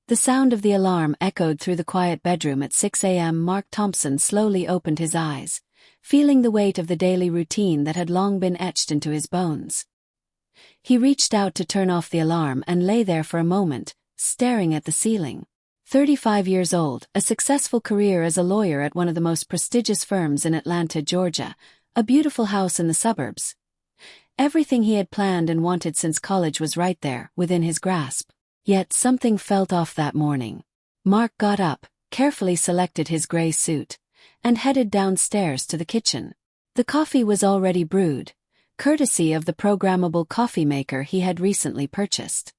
The sound of the alarm echoed through the quiet bedroom at 6 a.m. Mark Thompson slowly opened his eyes, feeling the weight of the daily routine that had long been etched into his bones. He reached out to turn off the alarm and lay there for a moment, staring at the ceiling. 35 years old, a successful career as a lawyer at one of the most prestigious firms in Atlanta, Georgia, a beautiful house in the suburbs. Everything he had planned and wanted since college was right there, within his grasp. Yet something felt off that morning. Mark got up, carefully selected his gray suit, and headed downstairs to the kitchen. The coffee was already brewed, courtesy of the programmable coffee maker he had recently purchased.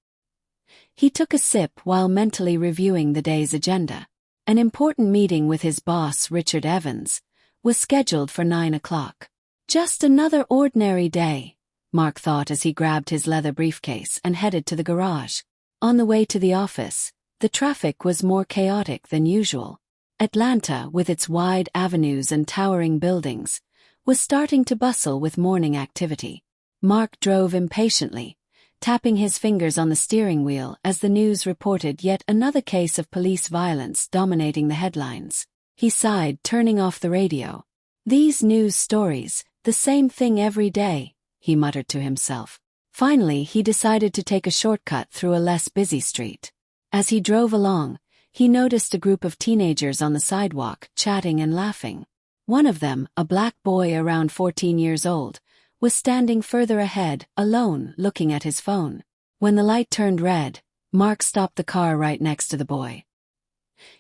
He took a sip while mentally reviewing the day's agenda. An important meeting with his boss, Richard Evans, was scheduled for 9 o'clock. Just another ordinary day, Mark thought as he grabbed his leather briefcase and headed to the garage. On the way to the office, the traffic was more chaotic than usual. Atlanta, with its wide avenues and towering buildings, was starting to bustle with morning activity. Mark drove impatiently, tapping his fingers on the steering wheel as the news reported yet another case of police violence dominating the headlines. He sighed, turning off the radio. These news stories, the same thing every day, he muttered to himself. Finally, he decided to take a shortcut through a less busy street. As he drove along, he noticed a group of teenagers on the sidewalk, chatting and laughing. One of them, a black boy around 14 years old, was standing further ahead, alone, looking at his phone. When the light turned red, Mark stopped the car right next to the boy.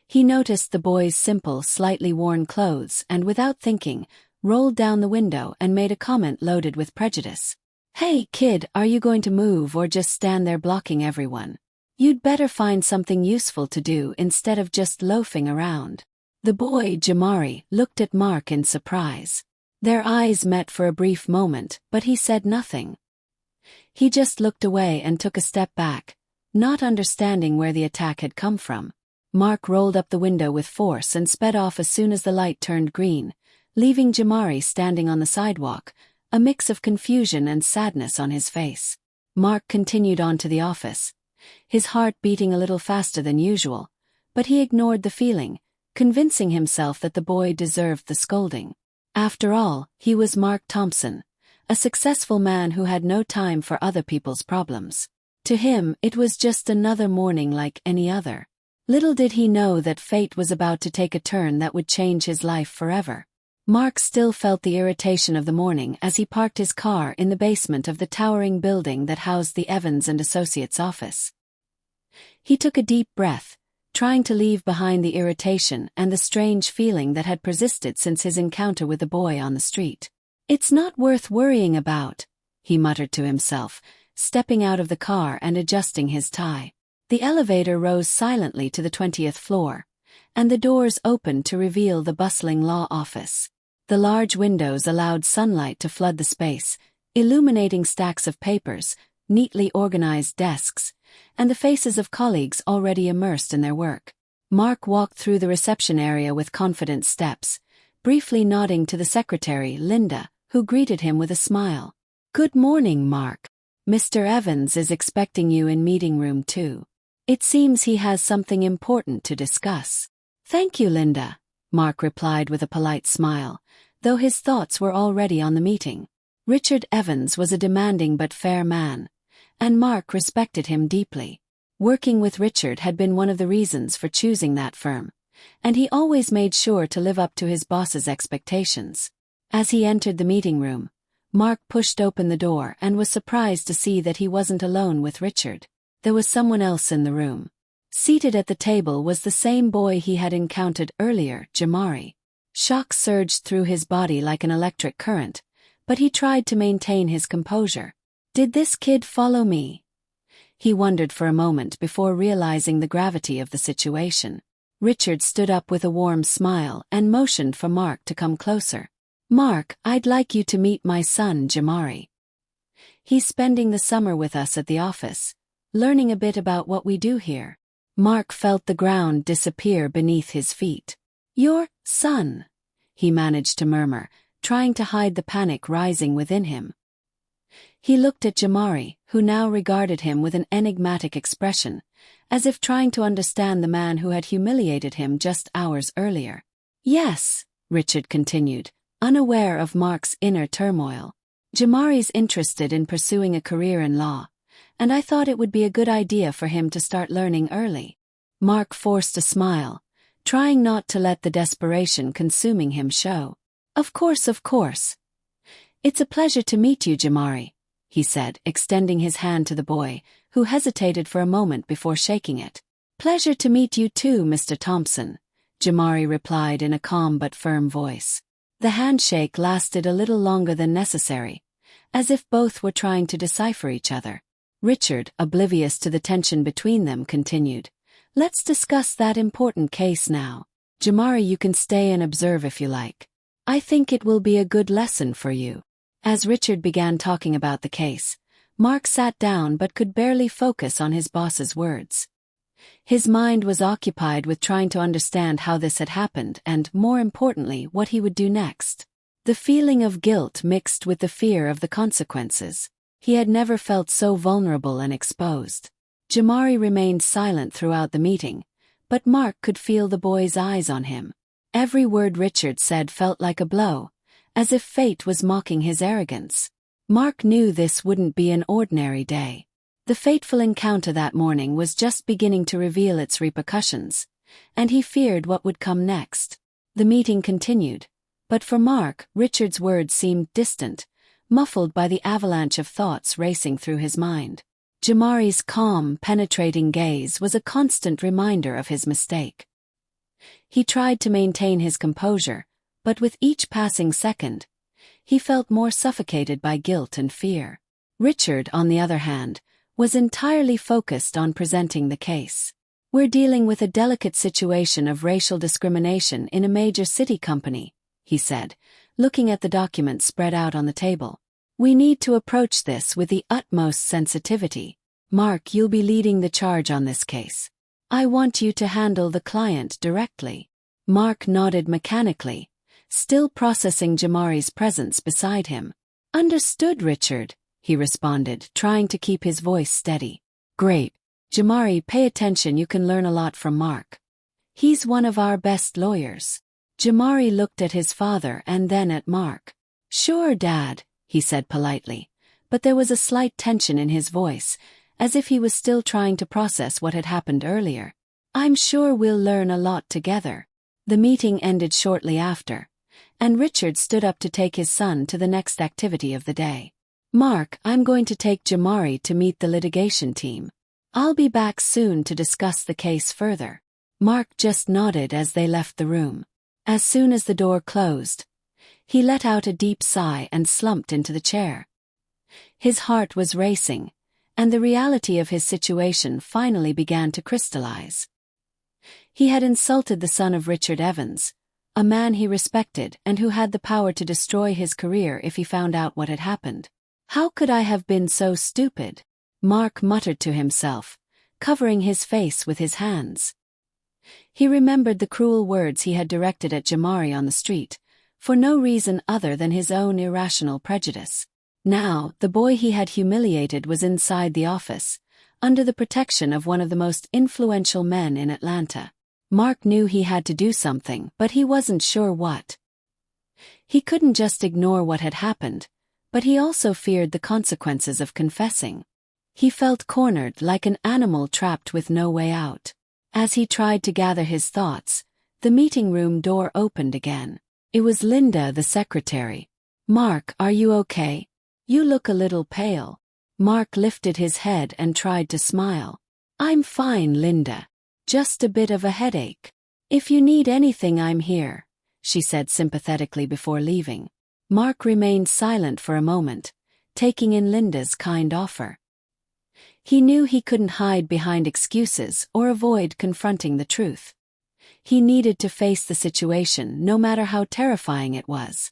He noticed the boy's simple, slightly worn clothes and, without thinking, rolled down the window and made a comment loaded with prejudice. "Hey, kid, are you going to move or just stand there blocking everyone? You'd better find something useful to do instead of just loafing around." The boy, Jamari, looked at Mark in surprise. Their eyes met for a brief moment, but he said nothing. He just looked away and took a step back, not understanding where the attack had come from. Mark rolled up the window with force and sped off as soon as the light turned green, leaving Jamari standing on the sidewalk, a mix of confusion and sadness on his face. Mark continued on to the office, his heart beating a little faster than usual, but he ignored the feeling, convincing himself that the boy deserved the scolding. After all, he was Mark Thompson, a successful man who had no time for other people's problems. To him, it was just another morning like any other. Little did he know that fate was about to take a turn that would change his life forever. Mark still felt the irritation of the morning as he parked his car in the basement of the towering building that housed the Evans and Associates office. He took a deep breath, trying to leave behind the irritation and the strange feeling that had persisted since his encounter with the boy on the street. "It's not worth worrying about," he muttered to himself, stepping out of the car and adjusting his tie. The elevator rose silently to the 20th floor, and the doors opened to reveal the bustling law office. The large windows allowed sunlight to flood the space, illuminating stacks of papers, neatly organized desks, and the faces of colleagues already immersed in their work. Mark walked through the reception area with confident steps, briefly nodding to the secretary, Linda, who greeted him with a smile. "Good morning, Mark. Mr. Evans is expecting you in meeting room 2. It seems he has something important to discuss." "Thank you, Linda," Mark replied with a polite smile, though his thoughts were already on the meeting. Richard Evans was a demanding but fair man, and Mark respected him deeply. Working with Richard had been one of the reasons for choosing that firm, and he always made sure to live up to his boss's expectations. As he entered the meeting room, Mark pushed open the door and was surprised to see that he wasn't alone with Richard. There was someone else in the room. Seated at the table was the same boy he had encountered earlier, Jamari. Shock surged through his body like an electric current, but he tried to maintain his composure. "Did this kid follow me?" He wondered for a moment before realizing the gravity of the situation. Richard stood up with a warm smile and motioned for Mark to come closer. "Mark, I'd like you to meet my son, Jamari. He's spending the summer with us at the office, learning a bit about what we do here." Mark felt the ground disappear beneath his feet. "Your son," he managed to murmur, trying to hide the panic rising within him. He looked at Jamari, who now regarded him with an enigmatic expression, as if trying to understand the man who had humiliated him just hours earlier. Yes, Richard continued, unaware of Mark's inner turmoil. Jamari's interested in pursuing a career in law, and I thought it would be a good idea for him to start learning early. Mark forced a smile, trying not to let the desperation consuming him show. Of course. It's a pleasure to meet you, Jamari, he said, extending his hand to the boy, who hesitated for a moment before shaking it. Pleasure to meet you too, Mr. Thompson, Jamari replied in a calm but firm voice. The handshake lasted a little longer than necessary, as if both were trying to decipher each other. Richard, oblivious to the tension between them, continued. Let's discuss that important case now. Jamari, you can stay and observe if you like. I think it will be a good lesson for you. As Richard began talking about the case, Mark sat down but could barely focus on his boss's words. His mind was occupied with trying to understand how this had happened and, more importantly, what he would do next. The feeling of guilt mixed with the fear of the consequences. He had never felt so vulnerable and exposed. Jamari remained silent throughout the meeting, but Mark could feel the boy's eyes on him. Every word Richard said felt like a blow, as if fate was mocking his arrogance. Mark knew this wouldn't be an ordinary day. The fateful encounter that morning was just beginning to reveal its repercussions, and he feared what would come next. The meeting continued, but for Mark, Richard's words seemed distant, muffled by the avalanche of thoughts racing through his mind. Jamari's calm, penetrating gaze was a constant reminder of his mistake. He tried to maintain his composure, but with each passing second, he felt more suffocated by guilt and fear. Richard, on the other hand, was entirely focused on presenting the case. We're dealing with a delicate situation of racial discrimination in a major city company, he said, looking at the documents spread out on the table. We need to approach this with the utmost sensitivity. Mark, you'll be leading the charge on this case. I want you to handle the client directly. Mark nodded mechanically, still processing Jamari's presence beside him. Understood, Richard, he responded, trying to keep his voice steady. Great. Jamari, pay attention, you can learn a lot from Mark. He's one of our best lawyers. Jamari looked at his father and then at Mark. Sure, Dad, he said politely, but there was a slight tension in his voice, as if he was still trying to process what had happened earlier. I'm sure we'll learn a lot together. The meeting ended shortly after, and Richard stood up to take his son to the next activity of the day. Mark, I'm going to take Jamari to meet the litigation team. I'll be back soon to discuss the case further. Mark just nodded as they left the room. As soon as the door closed, he let out a deep sigh and slumped into the chair. His heart was racing, and the reality of his situation finally began to crystallize. He had insulted the son of Richard Evans, a man he respected and who had the power to destroy his career if he found out what had happened. How could I have been so stupid? Mark muttered to himself, covering his face with his hands. He remembered the cruel words he had directed at Jamari on the street, for no reason other than his own irrational prejudice. Now, the boy he had humiliated was inside the office, under the protection of one of the most influential men in Atlanta. Mark knew he had to do something, but he wasn't sure what. He couldn't just ignore what had happened, but he also feared the consequences of confessing. He felt cornered like an animal trapped with no way out. As he tried to gather his thoughts, the meeting room door opened again. It was Linda, the secretary. Mark, are you okay? You look a little pale. Mark lifted his head and tried to smile. I'm fine, Linda. Just a bit of a headache. If you need anything, I'm here, she said sympathetically before leaving. Mark remained silent for a moment, taking in Linda's kind offer. He knew he couldn't hide behind excuses or avoid confronting the truth. He needed to face the situation, no matter how terrifying it was.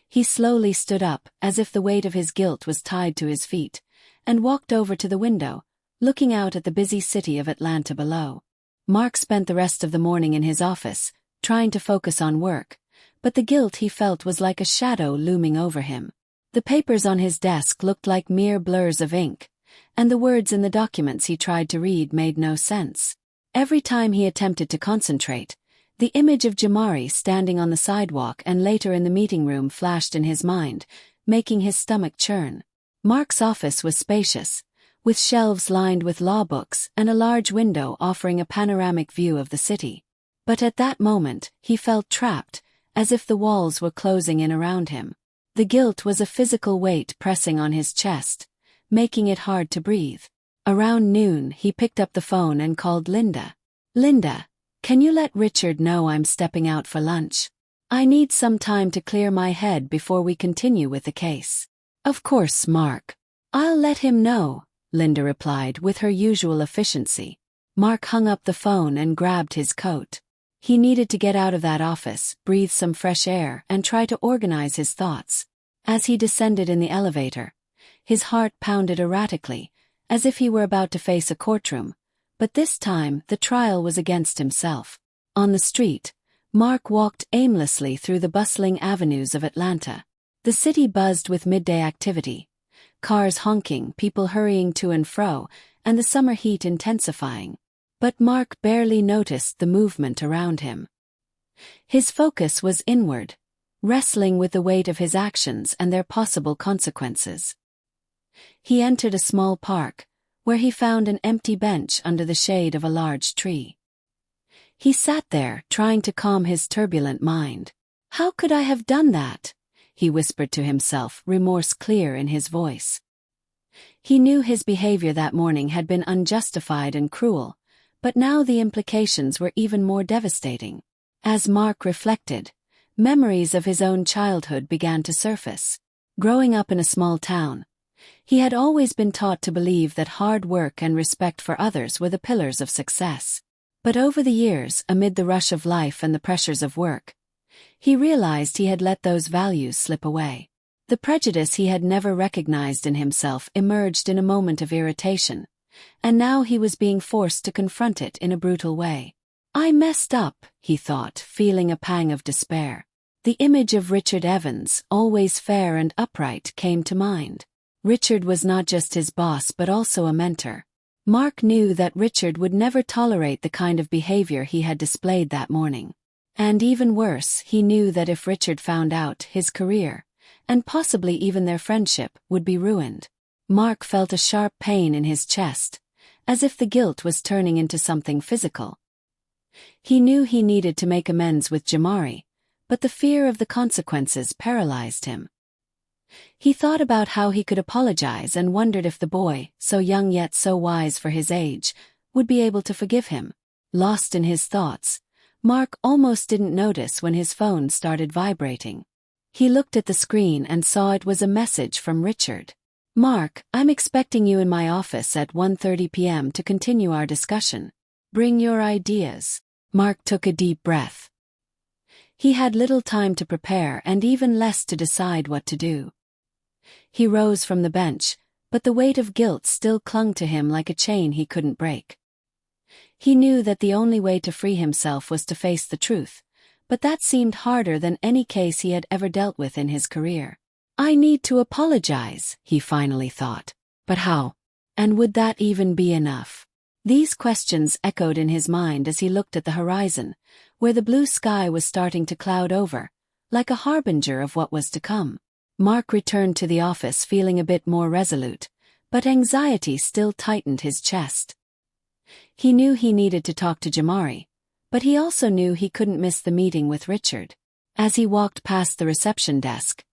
He slowly stood up, as if the weight of his guilt was tied to his feet, and walked over to the window, looking out at the busy city of Atlanta below. Mark spent the rest of the morning in his office, trying to focus on work, but the guilt he felt was like a shadow looming over him. The papers on his desk looked like mere blurs of ink, and the words in the documents he tried to read made no sense. Every time he attempted to concentrate, the image of Jamari standing on the sidewalk and later in the meeting room flashed in his mind, making his stomach churn. Mark's office was spacious, with shelves lined with law books and a large window offering a panoramic view of the city. But at that moment, he felt trapped, as if the walls were closing in around him. The guilt was a physical weight pressing on his chest, making it hard to breathe. Around noon, he picked up the phone and called Linda. "Linda, can you let Richard know I'm stepping out for lunch? I need some time to clear my head before we continue with the case." "Of course, Mark. I'll let him know," Linda replied with her usual efficiency. Mark hung up the phone and grabbed his coat. He needed to get out of that office, breathe some fresh air, and try to organize his thoughts. As he descended in the elevator, his heart pounded erratically, as if he were about to face a courtroom, but this time the trial was against himself. On the street, Mark walked aimlessly through the bustling avenues of Atlanta. The city buzzed with midday activity, cars honking, people hurrying to and fro, and the summer heat intensifying. But Mark barely noticed the movement around him. His focus was inward, wrestling with the weight of his actions and their possible consequences. He entered a small park, where he found an empty bench under the shade of a large tree. He sat there, trying to calm his turbulent mind. "How could I have done that?" he whispered to himself, remorse clear in his voice. He knew his behavior that morning had been unjustified and cruel, but now the implications were even more devastating. As Mark reflected, memories of his own childhood began to surface. Growing up in a small town, he had always been taught to believe that hard work and respect for others were the pillars of success. But over the years, amid the rush of life and the pressures of work, he realized he had let those values slip away. The prejudice he had never recognized in himself emerged in a moment of irritation, and now he was being forced to confront it in a brutal way. "I messed up," he thought, feeling a pang of despair. The image of Richard Evans, always fair and upright, came to mind. Richard was not just his boss but also a mentor. Mark knew that Richard would never tolerate the kind of behavior he had displayed that morning. And even worse, he knew that if Richard found out, his career, and possibly even their friendship, would be ruined. Mark felt a sharp pain in his chest, as if the guilt was turning into something physical. He knew he needed to make amends with Jamari, but the fear of the consequences paralyzed him. He thought about how he could apologize and wondered if the boy, so young yet so wise for his age, would be able to forgive him. Lost in his thoughts, Mark almost didn't notice when his phone started vibrating. He looked at the screen and saw it was a message from Richard. "Mark, I'm expecting you in my office at 1:30 p.m. to continue our discussion. Bring your ideas." Mark took a deep breath. He had little time to prepare and even less to decide what to do. He rose from the bench, but the weight of guilt still clung to him like a chain he couldn't break. He knew that the only way to free himself was to face the truth, but that seemed harder than any case he had ever dealt with in his career. "I need to apologize," he finally thought. But how? And would that even be enough? These questions echoed in his mind as he looked at the horizon, where the blue sky was starting to cloud over, like a harbinger of what was to come. Mark returned to the office feeling a bit more resolute, but anxiety still tightened his chest. He knew he needed to talk to Jamari, but he also knew he couldn't miss the meeting with Richard. As he walked past the reception desk,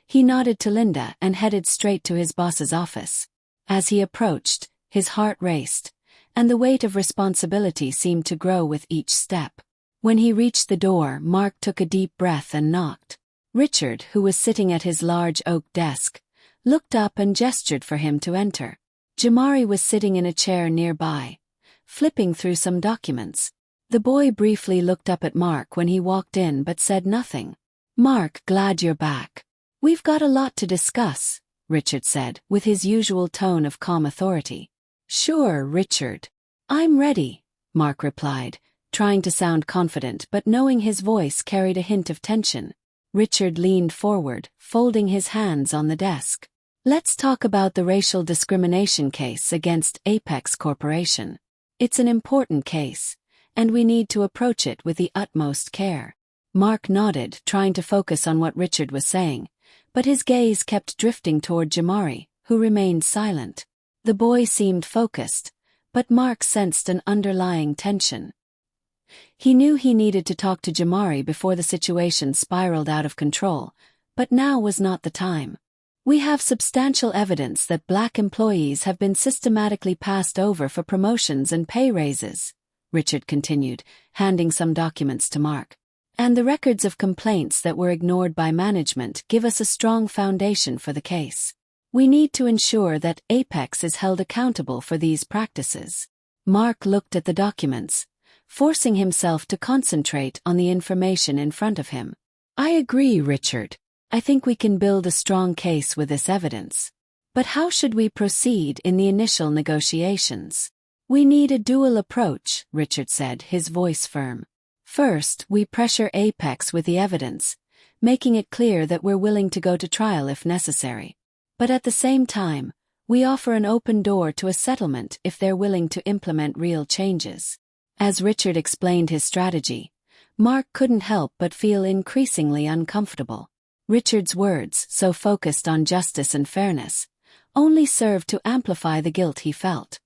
he nodded to Linda and headed straight to his boss's office. As he approached, his heart raced, and the weight of responsibility seemed to grow with each step. When he reached the door, Mark took a deep breath and knocked. Richard, who was sitting at his large oak desk, looked up and gestured for him to enter. Jamari was sitting in a chair nearby, flipping through some documents. The boy briefly looked up at Mark when he walked in but said nothing. "Mark, glad you're back. We've got a lot to discuss," Richard said, with his usual tone of calm authority. "Sure, Richard. I'm ready," Mark replied, trying to sound confident but knowing his voice carried a hint of tension. Richard leaned forward, folding his hands on the desk. Let's talk about the racial discrimination case against Apex Corporation. It's an important case, and we need to approach it with the utmost care. Mark nodded, trying to focus on what Richard was saying, but his gaze kept drifting toward Jamari, who remained silent. The boy seemed focused, but Mark sensed an underlying tension. He knew he needed to talk to Jamari before the situation spiraled out of control, but now was not the time. We have substantial evidence that black employees have been systematically passed over for promotions and pay raises, Richard continued, handing some documents to Mark. And the records of complaints that were ignored by management give us a strong foundation for the case. We need to ensure that Apex is held accountable for these practices. Mark looked at the documents, forcing himself to concentrate on the information in front of him. I agree, Richard. I think we can build a strong case with this evidence. But how should we proceed in the initial negotiations? We need a dual approach, Richard said, his voice firm. First, we pressure Apex with the evidence, making it clear that we're willing to go to trial if necessary. But at the same time, we offer an open door to a settlement if they're willing to implement real changes. As Richard explained his strategy, Mark couldn't help but feel increasingly uncomfortable. Richard's words, so focused on justice and fairness, only served to amplify the guilt he felt.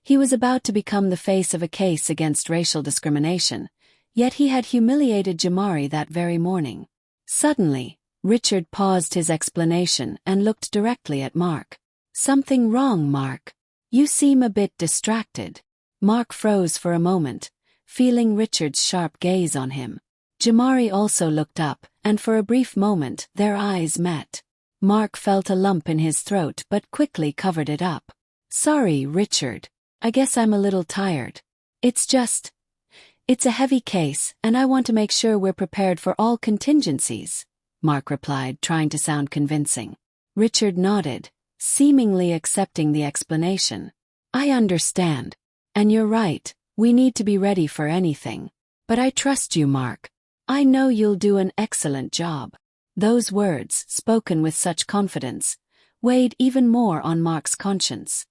He was about to become the face of a case against racial discrimination, yet he had humiliated Jamari that very morning. Suddenly, Richard paused his explanation and looked directly at Mark. Something wrong, Mark? You seem a bit distracted. Mark froze for a moment, feeling Richard's sharp gaze on him. Jamari also looked up, and for a brief moment their eyes met. Mark felt a lump in his throat but quickly covered it up. Sorry, Richard. I guess I'm a little tired. It's a heavy case, and I want to make sure we're prepared for all contingencies, Mark replied, trying to sound convincing. Richard nodded, seemingly accepting the explanation. I understand. And you're right, we need to be ready for anything. But I trust you, Mark. I know you'll do an excellent job. Those words, spoken with such confidence, weighed even more on Mark's conscience.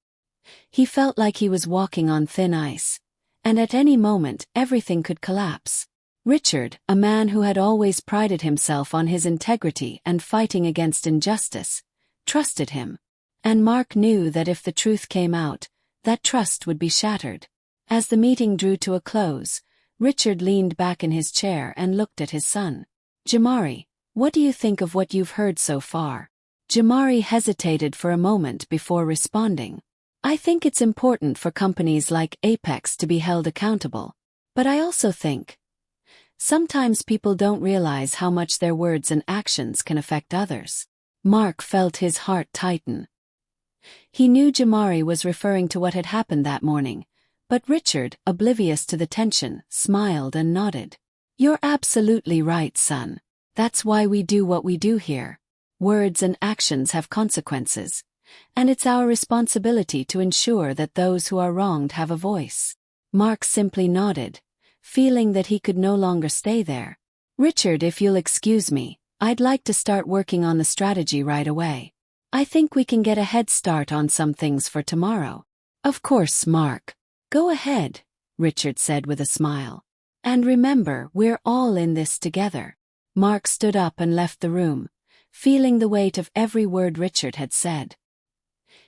He felt like he was walking on thin ice, and at any moment everything could collapse. Richard, a man who had always prided himself on his integrity and fighting against injustice, trusted him. And Mark knew that if the truth came out, that trust would be shattered. As the meeting drew to a close, Richard leaned back in his chair and looked at his son. Jamari, what do you think of what you've heard so far? Jamari hesitated for a moment before responding. I think it's important for companies like Apex to be held accountable. But I also think sometimes people don't realize how much their words and actions can affect others. Mark felt his heart tighten. He knew Jamari was referring to what had happened that morning, but Richard, oblivious to the tension, smiled and nodded. You're absolutely right, son. That's why we do what we do here. Words and actions have consequences, and it's our responsibility to ensure that those who are wronged have a voice. Mark simply nodded, feeling that he could no longer stay there. Richard, if you'll excuse me, I'd like to start working on the strategy right away. I think we can get a head start on some things for tomorrow. Of course, Mark. Go ahead, Richard said with a smile. And remember, we're all in this together. Mark stood up and left the room, feeling the weight of every word Richard had said.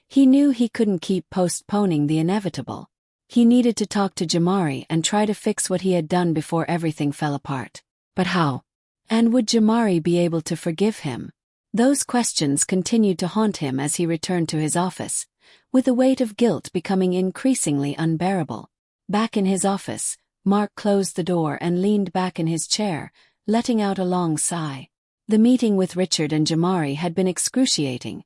He knew he couldn't keep postponing the inevitable. He needed to talk to Jamari and try to fix what he had done before everything fell apart. But how? And would Jamari be able to forgive him? Those questions continued to haunt him as he returned to his office, with the weight of guilt becoming increasingly unbearable. Back in his office, Mark closed the door and leaned back in his chair, letting out a long sigh. The meeting with Richard and Jamari had been excruciating,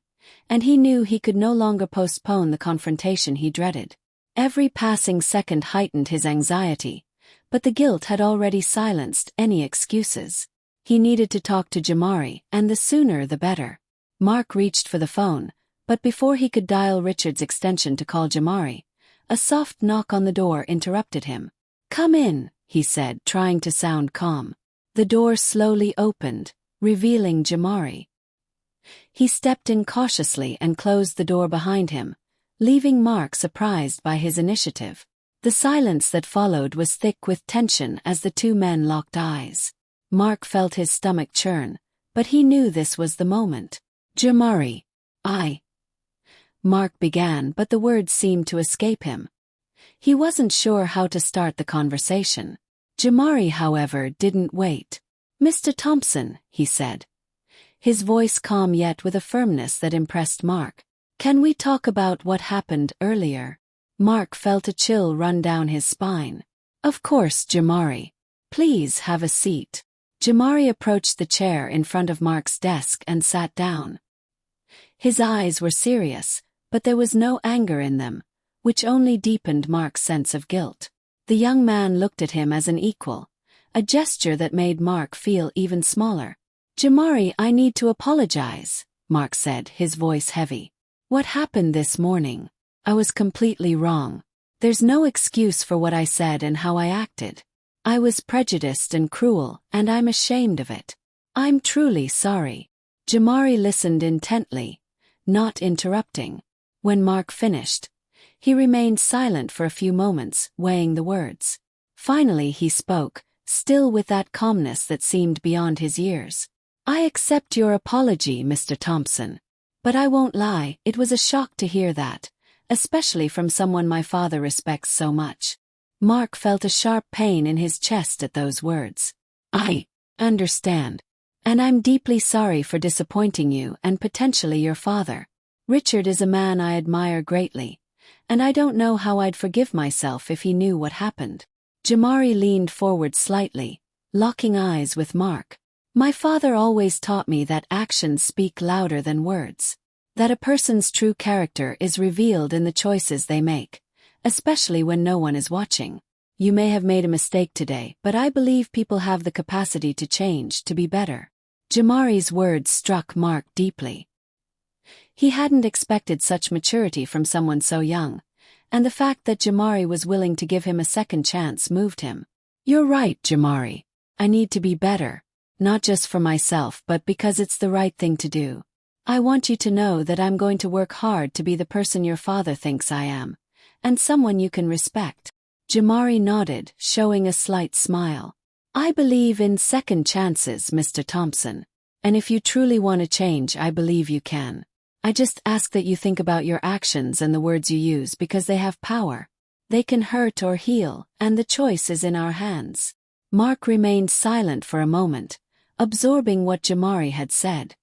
and he knew he could no longer postpone the confrontation he dreaded. Every passing second heightened his anxiety, but the guilt had already silenced any excuses. He needed to talk to Jamari, and the sooner the better. Mark reached for the phone, but before he could dial Richard's extension to call Jamari, a soft knock on the door interrupted him. "Come in," he said, trying to sound calm. The door slowly opened, revealing Jamari. He stepped in cautiously and closed the door behind him, leaving Mark surprised by his initiative. The silence that followed was thick with tension as the two men locked eyes. Mark felt his stomach churn, but he knew this was the moment. Jamari, Mark began, but the words seemed to escape him. He wasn't sure how to start the conversation. Jamari, however, didn't wait. Mr. Thompson, he said, his voice calm yet with a firmness that impressed Mark. Can we talk about what happened earlier? Mark felt a chill run down his spine. Of course, Jamari. Please have a seat. Jamari approached the chair in front of Mark's desk and sat down. His eyes were serious, but there was no anger in them, which only deepened Mark's sense of guilt. The young man looked at him as an equal, a gesture that made Mark feel even smaller. Jamari, I need to apologize, Mark said, his voice heavy. What happened this morning? I was completely wrong. There's no excuse for what I said and how I acted. I was prejudiced and cruel, and I'm ashamed of it. I'm truly sorry. Jamari listened intently, not interrupting. When Mark finished, he remained silent for a few moments, weighing the words. Finally he spoke, still with that calmness that seemed beyond his years. I accept your apology, Mr. Thompson. But I won't lie, it was a shock to hear that, especially from someone my father respects so much. Mark felt a sharp pain in his chest at those words. I understand. And I'm deeply sorry for disappointing you and potentially your father. Richard is a man I admire greatly, and I don't know how I'd forgive myself if he knew what happened. Jamari leaned forward slightly, locking eyes with Mark. My father always taught me that actions speak louder than words. That a person's true character is revealed in the choices they make, especially when no one is watching. You may have made a mistake today, but I believe people have the capacity to change, to be better. Jamari's words struck Mark deeply. He hadn't expected such maturity from someone so young, and the fact that Jamari was willing to give him a second chance moved him. You're right, Jamari. I need to be better. Not just for myself but because it's the right thing to do. I want you to know that I'm going to work hard to be the person your father thinks I am, and someone you can respect. Jamari nodded, showing a slight smile. I believe in second chances, Mr. Thompson, and if you truly want to change, I believe you can. I just ask that you think about your actions and the words you use because they have power. They can hurt or heal, and the choice is in our hands. Mark remained silent for a moment, absorbing what Jamari had said.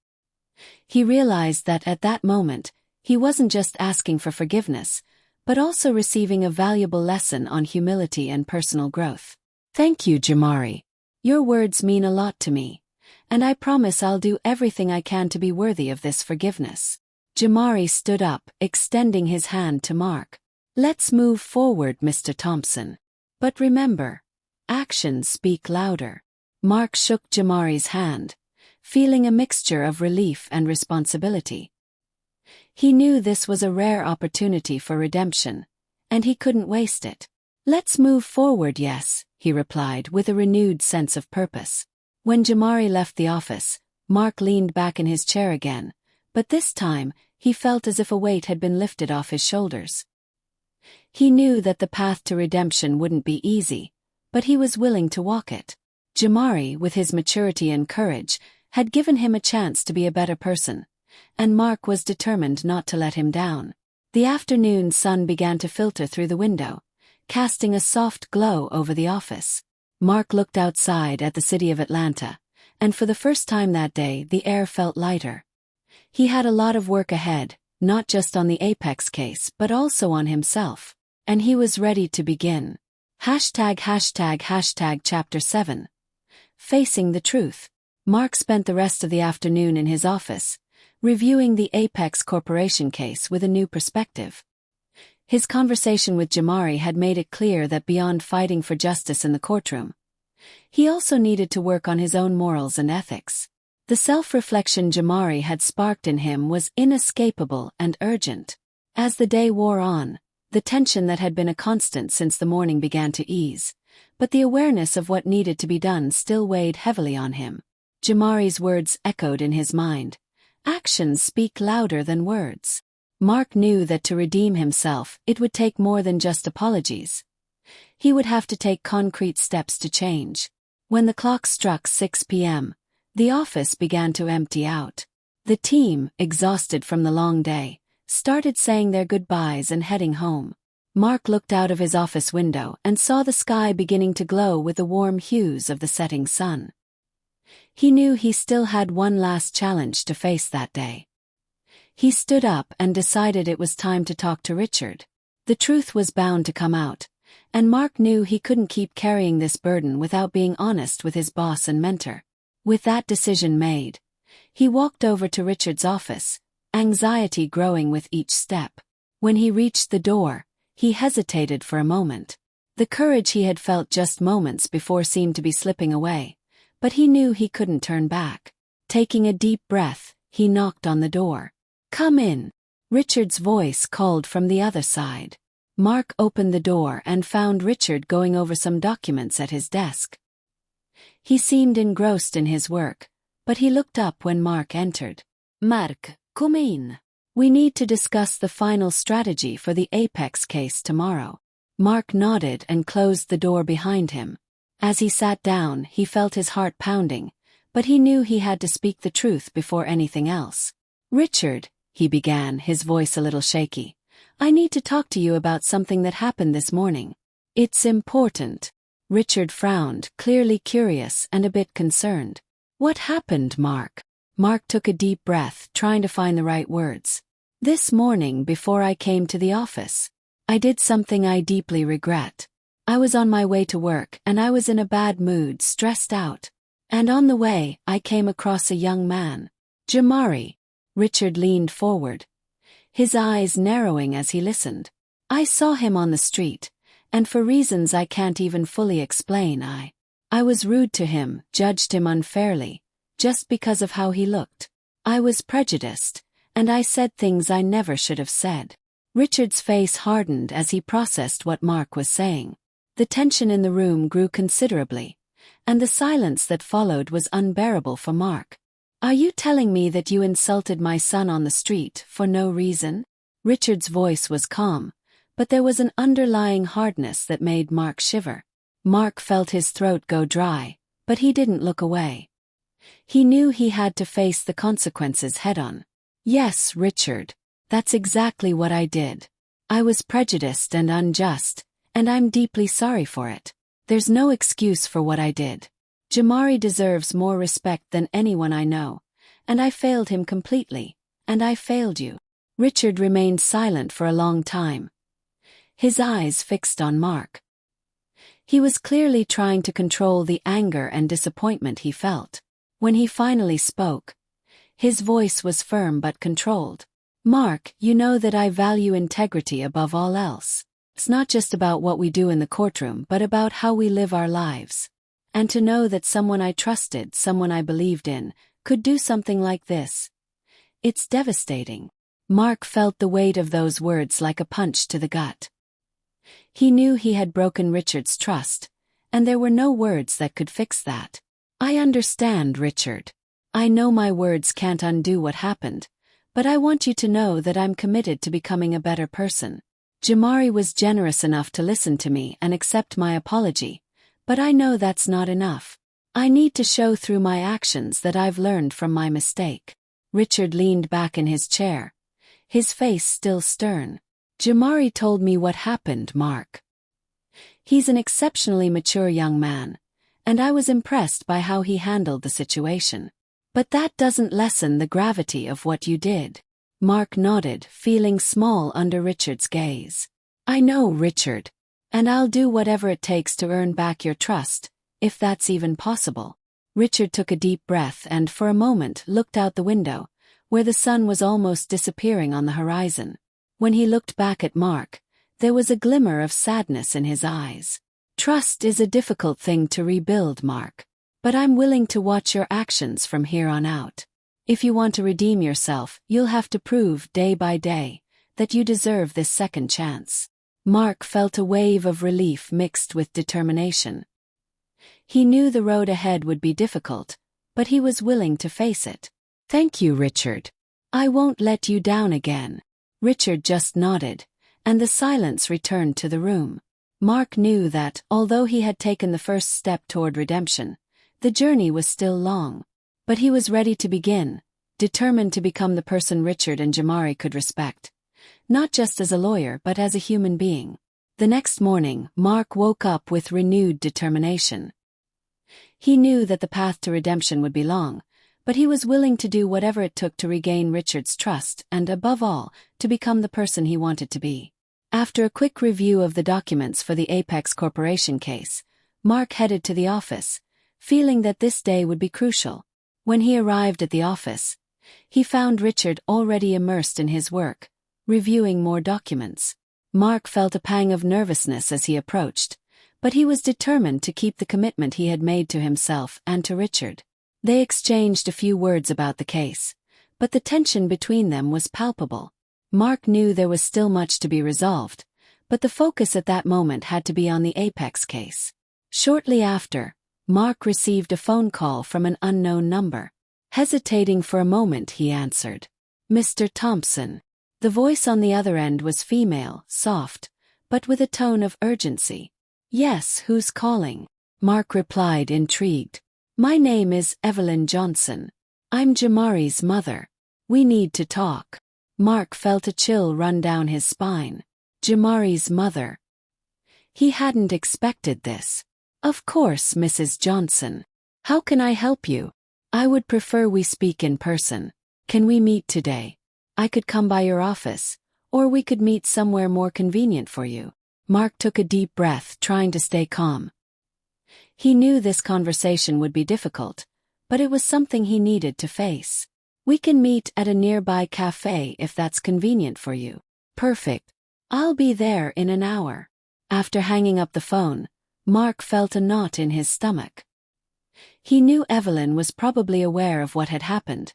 He realized that at that moment, he wasn't just asking for forgiveness, but also receiving a valuable lesson on humility and personal growth. Thank you, Jamari. Your words mean a lot to me, and I promise I'll do everything I can to be worthy of this forgiveness. Jamari stood up, extending his hand to Mark. Let's move forward, Mr. Thompson. But remember, actions speak louder. Mark shook Jamari's hand, feeling a mixture of relief and responsibility. He knew this was a rare opportunity for redemption, and he couldn't waste it. Let's move forward, yes, he replied with a renewed sense of purpose. When Jamari left the office, Mark leaned back in his chair again, but this time, he felt as if a weight had been lifted off his shoulders. He knew that the path to redemption wouldn't be easy, but he was willing to walk it. Jamari, with his maturity and courage, had given him a chance to be a better person, and Mark was determined not to let him down. The afternoon sun began to filter through the window, casting a soft glow over the office. Mark looked outside at the city of Atlanta, and for the first time that day the air felt lighter. He had a lot of work ahead, not just on the Apex case but also on himself, and he was ready to begin. Chapter 7. Facing the Truth. Mark spent the rest of the afternoon in his office, reviewing the Apex Corporation case with a new perspective. His conversation with Jamari had made it clear that beyond fighting for justice in the courtroom, he also needed to work on his own morals and ethics. The self-reflection Jamari had sparked in him was inescapable and urgent. As the day wore on, the tension that had been a constant since the morning began to ease, but the awareness of what needed to be done still weighed heavily on him. Jamari's words echoed in his mind. Actions speak louder than words. Mark knew that to redeem himself, it would take more than just apologies. He would have to take concrete steps to change. When the clock struck 6 p.m., the office began to empty out. The team, exhausted from the long day, started saying their goodbyes and heading home. Mark looked out of his office window and saw the sky beginning to glow with the warm hues of the setting sun. He knew he still had one last challenge to face that day. He stood up and decided it was time to talk to Richard. The truth was bound to come out, and Mark knew he couldn't keep carrying this burden without being honest with his boss and mentor. With that decision made, he walked over to Richard's office, anxiety growing with each step. When he reached the door, he hesitated for a moment. The courage he had felt just moments before seemed to be slipping away, but he knew he couldn't turn back. Taking a deep breath, he knocked on the door. "Come in," Richard's voice called from the other side. Mark opened the door and found Richard going over some documents at his desk. He seemed engrossed in his work, but he looked up when Mark entered. "Mark, come in. We need to discuss the final strategy for the Apex case tomorrow." Mark nodded and closed the door behind him. As he sat down, he felt his heart pounding, but he knew he had to speak the truth before anything else. "Richard," he began, his voice a little shaky, "I need to talk to you about something that happened this morning. It's important." Richard frowned, clearly curious and a bit concerned. "What happened, Mark?" Mark took a deep breath, trying to find the right words. "This morning before I came to the office, I did something I deeply regret. I was on my way to work and I was in a bad mood, stressed out. And on the way, I came across a young man. Jamari." Richard leaned forward, his eyes narrowing as he listened. "I saw him on the street, and for reasons I can't even fully explain, I was rude to him, judged him unfairly, just because of how he looked. I was prejudiced, and I said things I never should have said." Richard's face hardened as he processed what Mark was saying. The tension in the room grew considerably, and the silence that followed was unbearable for Mark. "Are you telling me that you insulted my son on the street for no reason?" Richard's voice was calm, but there was an underlying hardness that made Mark shiver. Mark felt his throat go dry, but he didn't look away. He knew he had to face the consequences head-on. "Yes, Richard, that's exactly what I did. I was prejudiced and unjust, and I'm deeply sorry for it. There's no excuse for what I did. Jamari deserves more respect than anyone I know, and I failed him completely, and I failed you." Richard remained silent for a long time, his eyes fixed on Mark. He was clearly trying to control the anger and disappointment he felt. When he finally spoke, his voice was firm but controlled. "Mark, you know that I value integrity above all else. It's not just about what we do in the courtroom but about how we live our lives. And to know that someone I trusted, someone I believed in, could do something like this, it's devastating." Mark felt the weight of those words like a punch to the gut. He knew he had broken Richard's trust, and there were no words that could fix that. "I understand, Richard. I know my words can't undo what happened, but I want you to know that I'm committed to becoming a better person. Jamari was generous enough to listen to me and accept my apology, but I know that's not enough. I need to show through my actions that I've learned from my mistake." Richard leaned back in his chair, his face still stern. "Jamari told me what happened, Mark. He's an exceptionally mature young man, and I was impressed by how he handled the situation. But that doesn't lessen the gravity of what you did." Mark nodded, feeling small under Richard's gaze. "I know, Richard, and I'll do whatever it takes to earn back your trust, if that's even possible." Richard took a deep breath and for a moment looked out the window, where the sun was almost disappearing on the horizon. When he looked back at Mark, there was a glimmer of sadness in his eyes. "Trust is a difficult thing to rebuild, Mark, but I'm willing to watch your actions from here on out. If you want to redeem yourself, you'll have to prove day by day that you deserve this second chance." Mark felt a wave of relief mixed with determination. He knew the road ahead would be difficult, but he was willing to face it. "Thank you, Richard. I won't let you down again." Richard just nodded, and the silence returned to the room. Mark knew that, although he had taken the first step toward redemption, the journey was still long. But he was ready to begin, determined to become the person Richard and Jamari could respect, not just as a lawyer but as a human being. The next morning, Mark woke up with renewed determination. He knew that the path to redemption would be long, but he was willing to do whatever it took to regain Richard's trust and, above all, to become the person he wanted to be. After a quick review of the documents for the Apex Corporation case, Mark headed to the office, feeling that this day would be crucial. When he arrived at the office, he found Richard already immersed in his work, reviewing more documents. Mark felt a pang of nervousness as he approached, but he was determined to keep the commitment he had made to himself and to Richard. They exchanged a few words about the case, but the tension between them was palpable. Mark knew there was still much to be resolved, but the focus at that moment had to be on the Apex case. Shortly after, Mark received a phone call from an unknown number. Hesitating for a moment, he answered. "Mr. Thompson." The voice on the other end was female, soft, but with a tone of urgency. "Yes, who's calling?" Mark replied, intrigued. "My name is Evelyn Johnson. I'm Jamari's mother. We need to talk." Mark felt a chill run down his spine. Jamari's mother. He hadn't expected this. "Of course, Mrs. Johnson. How can I help you? I would prefer we speak in person. Can we meet today? I could come by your office, or we could meet somewhere more convenient for you." Mark took a deep breath, trying to stay calm. He knew this conversation would be difficult, but it was something he needed to face. "We can meet at a nearby cafe if that's convenient for you." "Perfect. I'll be there in an hour." After hanging up the phone, Mark felt a knot in his stomach. He knew Evelyn was probably aware of what had happened,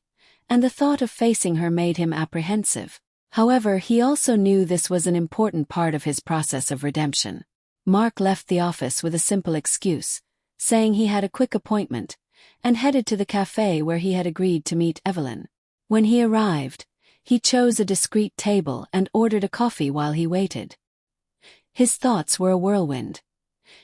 and the thought of facing her made him apprehensive. However, he also knew this was an important part of his process of redemption. Mark left the office with a simple excuse, saying he had a quick appointment, and headed to the cafe where he had agreed to meet Evelyn. When he arrived, he chose a discreet table and ordered a coffee while he waited. His thoughts were a whirlwind.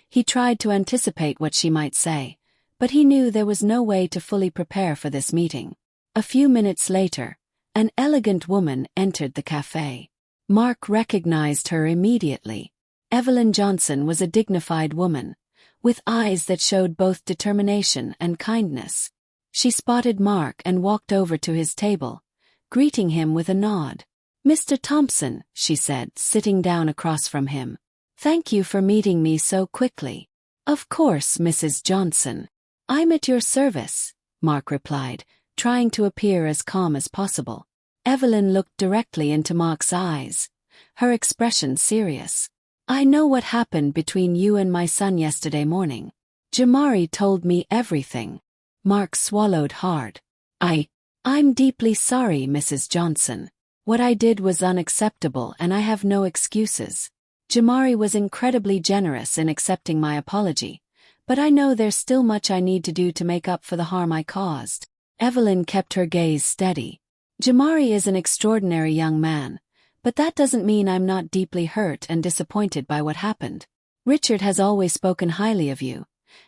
He tried to anticipate what she might say, but he knew there was no way to fully prepare for this meeting. A few minutes later, an elegant woman entered the cafe. Mark recognized her immediately. Evelyn Johnson was a dignified woman, with eyes that showed both determination and kindness. She spotted Mark and walked over to his table, greeting him with a nod. "Mr. Thompson," she said, sitting down across from him. "Thank you for meeting me so quickly." "Of course, Mrs. Johnson. I'm at your service," Mark replied, trying to appear as calm as possible. Evelyn looked directly into Mark's eyes, her expression serious. "I know what happened between you and my son yesterday morning. Jamari told me everything." Mark swallowed hard. I'm deeply sorry, Mrs. Johnson. What I did was unacceptable and I have no excuses. Jamari was incredibly generous in accepting my apology, but I know there's still much I need to do to make up for the harm I caused." Evelyn kept her gaze steady. "Jamari is an extraordinary young man, but that doesn't mean I'm not deeply hurt and disappointed by what happened. Richard has always spoken highly of you,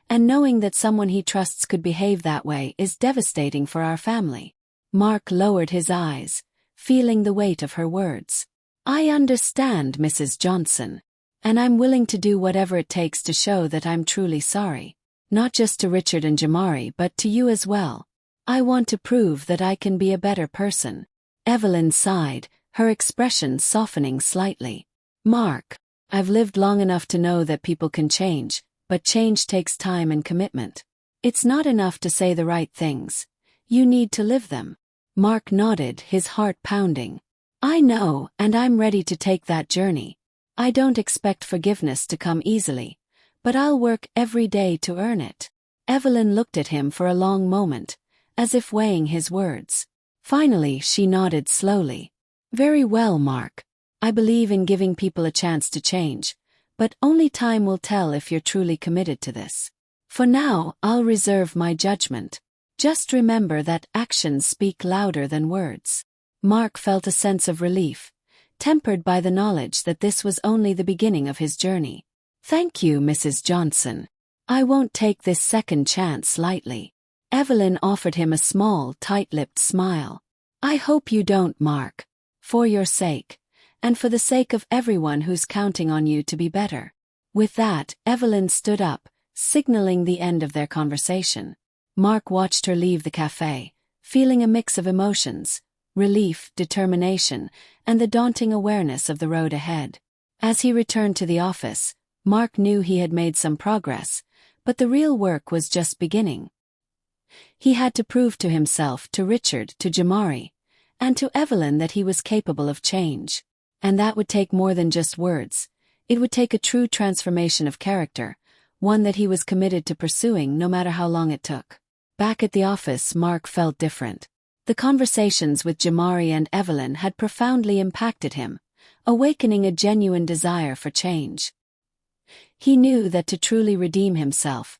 and knowing that someone he trusts could behave that way is devastating for our family." Mark lowered his eyes, feeling the weight of her words. "I understand, Mrs. Johnson, and I'm willing to do whatever it takes to show that I'm truly sorry. Not just to Richard and Jamari but to you as well. I want to prove that I can be a better person." Evelyn sighed, her expression softening slightly. "Mark, I've lived long enough to know that people can change, but change takes time and commitment. It's not enough to say the right things. You need to live them." Mark nodded, his heart pounding. "I know, and I'm ready to take that journey. I don't expect forgiveness to come easily, but I'll work every day to earn it." Evelyn looked at him for a long moment, as if weighing his words. Finally, she nodded slowly. "Very well, Mark. I believe in giving people a chance to change, but only time will tell if you're truly committed to this. For now, I'll reserve my judgment." Just remember that actions speak louder than words. Mark felt a sense of relief, tempered by the knowledge that this was only the beginning of his journey. Thank you, Mrs. Johnson. I won't take this second chance lightly. Evelyn offered him a small, tight-lipped smile. I hope you don't, Mark. For your sake, and for the sake of everyone who's counting on you to be better. With that, Evelyn stood up, signaling the end of their conversation. Mark watched her leave the cafe, feeling a mix of emotions, relief, determination, and the daunting awareness of the road ahead. As he returned to the office, Mark knew he had made some progress, but the real work was just beginning. He had to prove to himself, to Richard, to Jamari, and to Evelyn that he was capable of change. And that would take more than just words. It would take a true transformation of character, one that he was committed to pursuing no matter how long it took. Back at the office, Mark felt different. The conversations with Jamari and Evelyn had profoundly impacted him, awakening a genuine desire for change. He knew that to truly redeem himself,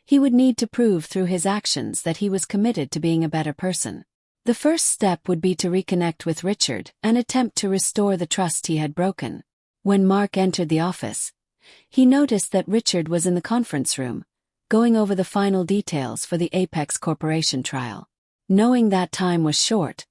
he would need to prove through his actions that he was committed to being a better person. The first step would be to reconnect with Richard and attempt to restore the trust he had broken. When Mark entered the office, he noticed that Richard was in the conference room, going over the final details for the Apex Corporation trial. Knowing that time was short,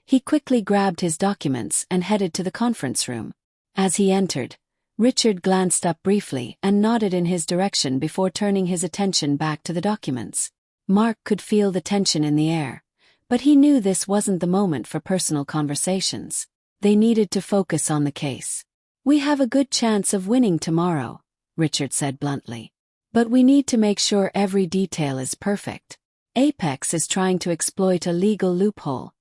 he quickly grabbed his documents and headed to the conference room. As he entered, Richard glanced up briefly and nodded in his direction before turning his attention back to the documents. Mark could feel the tension in the air, but he knew this wasn't the moment for personal conversations. They needed to focus on the case. We have a good chance of winning tomorrow, Richard said bluntly. But we need to make sure every detail is perfect. Apex is trying to exploit a legal loophole,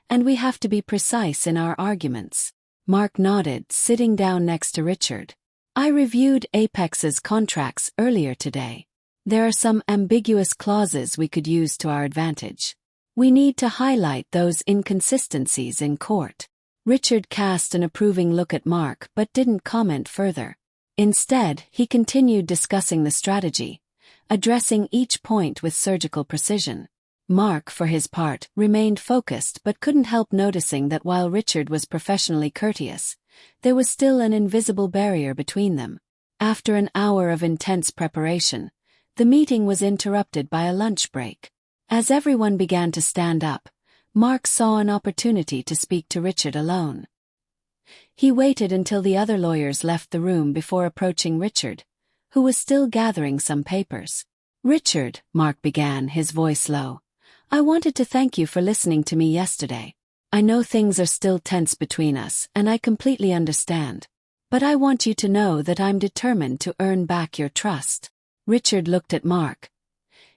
and we have to be precise in our arguments. Mark nodded, sitting down next to Richard. I reviewed Apex's contracts earlier today. There are some ambiguous clauses we could use to our advantage. We need to highlight those inconsistencies in court. Richard cast an approving look at Mark but didn't comment further. Instead, he continued discussing the strategy, addressing each point with surgical precision. Mark, for his part, remained focused but couldn't help noticing that while Richard was professionally courteous, there was still an invisible barrier between them. After an hour of intense preparation, the meeting was interrupted by a lunch break. As everyone began to stand up, Mark saw an opportunity to speak to Richard alone. He waited until the other lawyers left the room before approaching Richard, who was still gathering some papers. Richard, Mark began, his voice low, I wanted to thank you for listening to me yesterday. I know things are still tense between us, and I completely understand. But I want you to know that I'm determined to earn back your trust. Richard looked at Mark,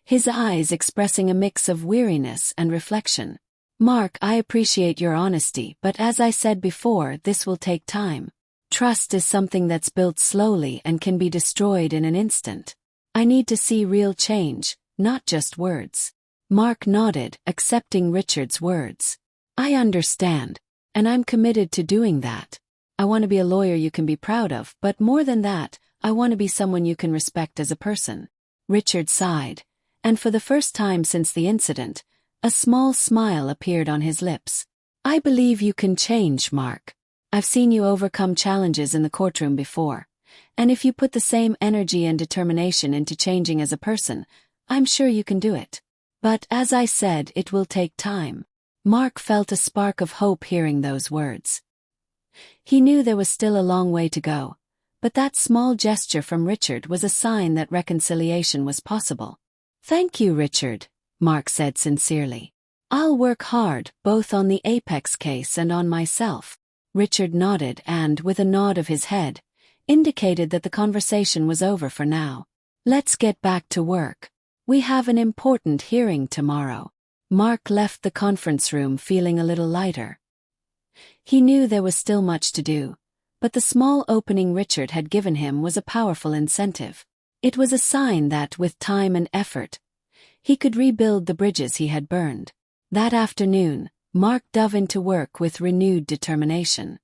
his eyes expressing a mix of weariness and reflection. Mark, I appreciate your honesty, but as I said before, this will take time. Trust is something that's built slowly and can be destroyed in an instant. I need to see real change, not just words. Mark nodded, accepting Richard's words. I understand, and I'm committed to doing that. I want to be a lawyer you can be proud of, but more than that, I want to be someone you can respect as a person. Richard sighed, and for the first time since the incident, a small smile appeared on his lips. I believe you can change, Mark. I've seen you overcome challenges in the courtroom before, and if you put the same energy and determination into changing as a person, I'm sure you can do it. But as I said, it will take time. Mark felt a spark of hope hearing those words. He knew there was still a long way to go, but that small gesture from Richard was a sign that reconciliation was possible. Thank you, Richard, Mark said sincerely. I'll work hard, both on the Apex case and on myself. Richard nodded and, with a nod of his head, indicated that the conversation was over for now. Let's get back to work. We have an important hearing tomorrow. Mark left the conference room feeling a little lighter. He knew there was still much to do, but the small opening Richard had given him was a powerful incentive. It was a sign that, with time and effort, he could rebuild the bridges he had burned. That afternoon, Mark dove into work with renewed determination.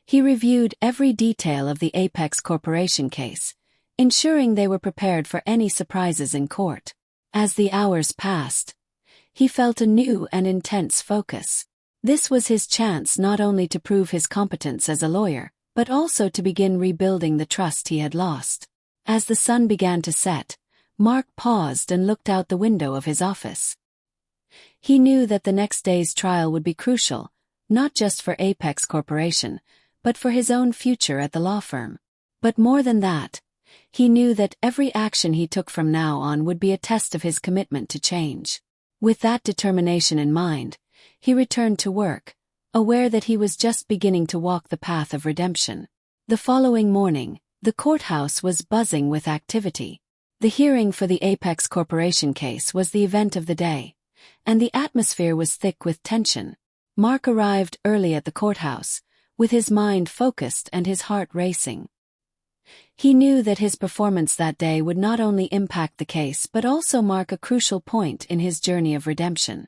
He reviewed every detail of the Apex Corporation case, ensuring they were prepared for any surprises in court. As the hours passed, He felt a new and intense focus. This was his chance not only to prove his competence as a lawyer, but also to begin rebuilding the trust he had lost. As the sun began to set, Mark paused and looked out the window of his office. He knew that the next day's trial would be crucial, not just for Apex Corporation, but for his own future at the law firm. But more than that, he knew that every action he took from now on would be a test of his commitment to change. With that determination in mind, he returned to work, aware that he was just beginning to walk the path of redemption. The following morning, the courthouse was buzzing with activity. The hearing for the Apex Corporation case was the event of the day, and the atmosphere was thick with tension. Mark arrived early at the courthouse, with his mind focused and his heart racing. He knew that his performance that day would not only impact the case but also mark a crucial point in his journey of redemption.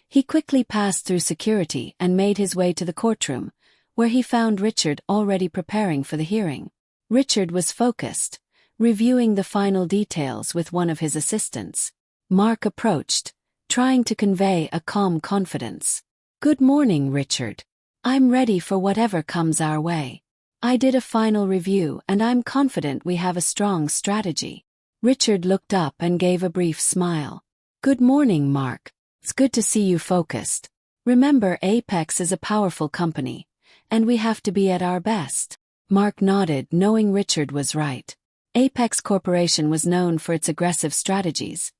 He quickly passed through security and made his way to the courtroom, where he found Richard already preparing for the hearing. Richard was focused, reviewing the final details with one of his assistants. Mark approached, trying to convey a calm confidence. "Good morning, Richard. I'm ready for whatever comes our way. I did a final review and I'm confident we have a strong strategy." Richard looked up and gave a brief smile. "Good morning, Mark. It's good to see you focused. Remember, Apex is a powerful company, and we have to be at our best." Mark nodded, knowing Richard was right. Apex Corporation was known for its aggressive strategies,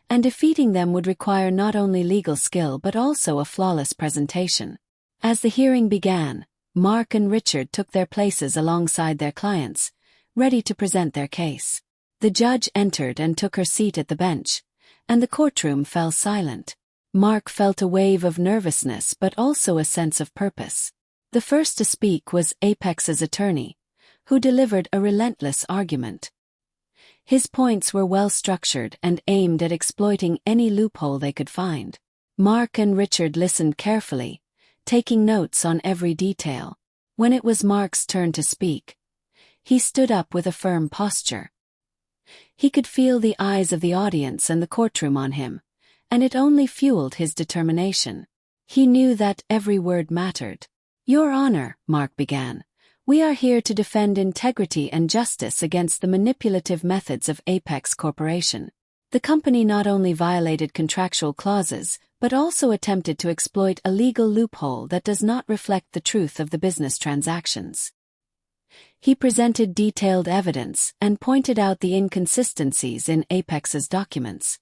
and defeating them would require not only legal skill but also a flawless presentation. As the hearing began, Mark and Richard took their places alongside their clients, ready to present their case. The judge entered and took her seat at the bench, and the courtroom fell silent. Mark felt a wave of nervousness but also a sense of purpose. The first to speak was Apex's attorney, who delivered a relentless argument. His points were well structured and aimed at exploiting any loophole they could find. Mark and Richard listened carefully, taking notes on every detail. When it was Mark's turn to speak, he stood up with a firm posture. He could feel the eyes of the audience and the courtroom on him, and it only fueled his determination. He knew that every word mattered. "Your Honor," Mark began, "we are here to defend integrity and justice against the manipulative methods of Apex Corporation. The company not only violated contractual clauses, but also attempted to exploit a legal loophole that does not reflect the truth of the business transactions." He presented detailed evidence and pointed out the inconsistencies in Apex's documents.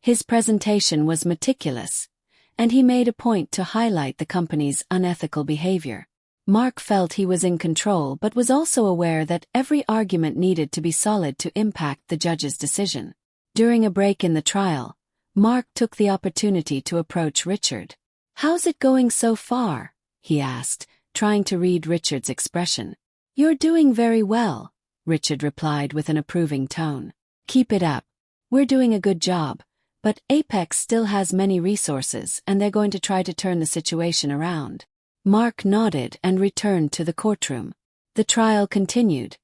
His presentation was meticulous, and he made a point to highlight the company's unethical behavior. Mark felt he was in control but was also aware that every argument needed to be solid to impact the judge's decision. During a break in the trial, Mark took the opportunity to approach Richard. "How's it going so far?" he asked, trying to read Richard's expression. "You're doing very well," Richard replied with an approving tone. "Keep it up. We're doing a good job, but Apex still has many resources and they're going to try to turn the situation around." Mark nodded and returned to the courtroom. The trial continued,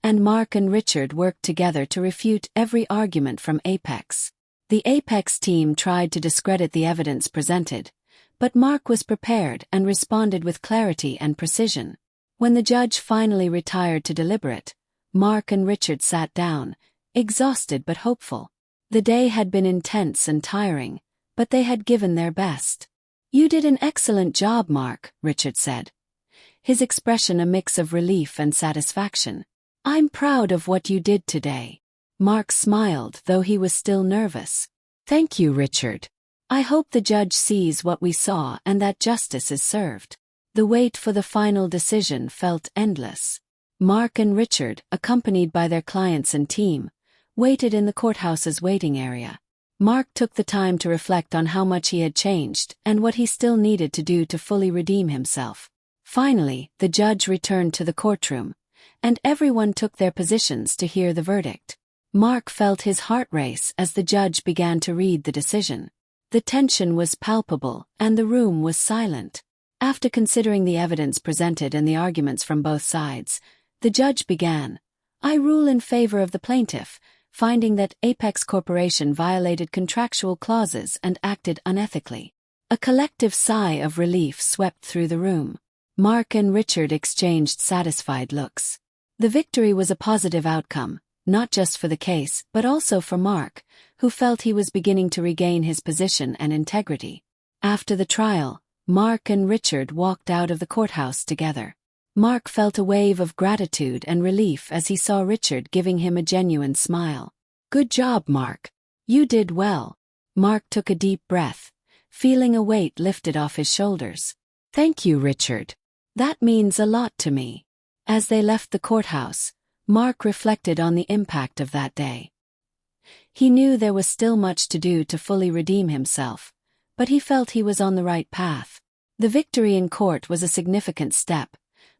and Mark and Richard worked together to refute every argument from Apex. The Apex team tried to discredit the evidence presented, but Mark was prepared and responded with clarity and precision. When the judge finally retired to deliberate, Mark and Richard sat down, exhausted but hopeful. The day had been intense and tiring, but they had given their best. "You did an excellent job, Mark," Richard said, his expression a mix of relief and satisfaction. "I'm proud of what you did today." Mark smiled, though he was still nervous. "Thank you, Richard. I hope the judge sees what we saw and that justice is served." The wait for the final decision felt endless. Mark and Richard, accompanied by their clients and team, waited in the courthouse's waiting area. Mark took the time to reflect on how much he had changed and what he still needed to do to fully redeem himself. Finally, the judge returned to the courtroom, and everyone took their positions to hear the verdict. Mark felt his heart race as the judge began to read the decision. The tension was palpable, and the room was silent. After considering the evidence presented and the arguments from both sides, the judge began, "I rule in favor of the plaintiff, finding that Apex Corporation violated contractual clauses and acted unethically. A collective sigh of relief swept through the room. Mark and Richard exchanged satisfied looks. The victory was a positive outcome, not just for the case but also for Mark, who felt he was beginning to regain his position and integrity. After the trial, Mark and Richard walked out of the courthouse together. Mark felt a wave of gratitude and relief as he saw Richard giving him a genuine smile. "Good job, Mark. You did well." Mark took a deep breath, feeling a weight lifted off his shoulders. "Thank you, Richard. That means a lot to me." As they left the courthouse, Mark reflected on the impact of that day. He knew there was still much to do to fully redeem himself, but he felt he was on the right path. The victory in court was a significant step,